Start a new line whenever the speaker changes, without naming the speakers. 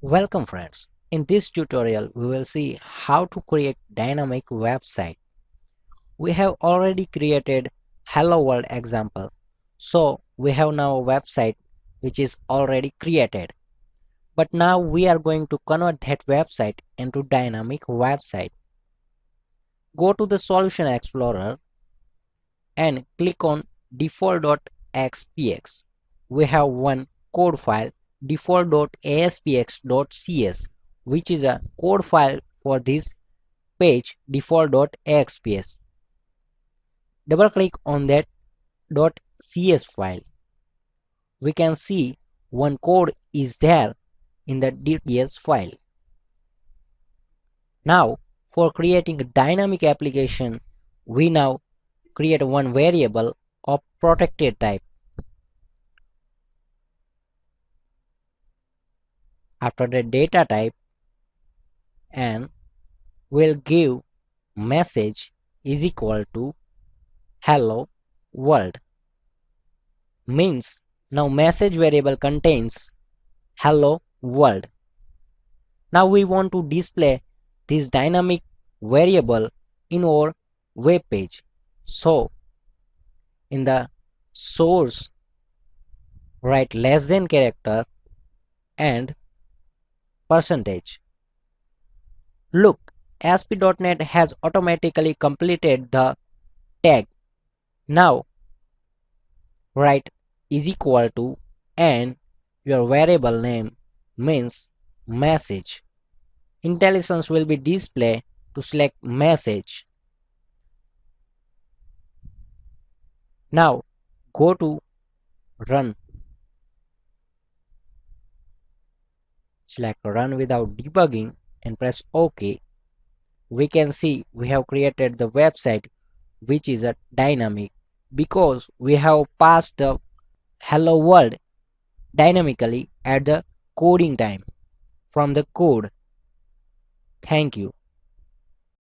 Welcome friends. In this tutorial we will see how to create dynamic website. We have already created hello world example. So we have now a website which is already created. But now we are going to convert that website into dynamic website. Go to the Solution Explorer and click on default.xpx. We have one code file default.aspx.cs which is a code file for this page default.axps. Double click on that .cs file. We can see one code is there in the .cs file. Now for creating a dynamic application, we now create one variable of protected type. After the data type, and we'll give message is equal to hello world. Means now message variable contains hello world. Now we want to display this dynamic variable in our web page. So in the source write less than character and percentage. Look, ASP.NET has automatically completed the tag. Now write is equal to and your variable name means message. IntelliSense will be displayed to select message. Now go to run. Select run without debugging and press OK. We can see we have created the website which is a dynamic because we have passed the hello world dynamically at the coding time from the code. Thank you.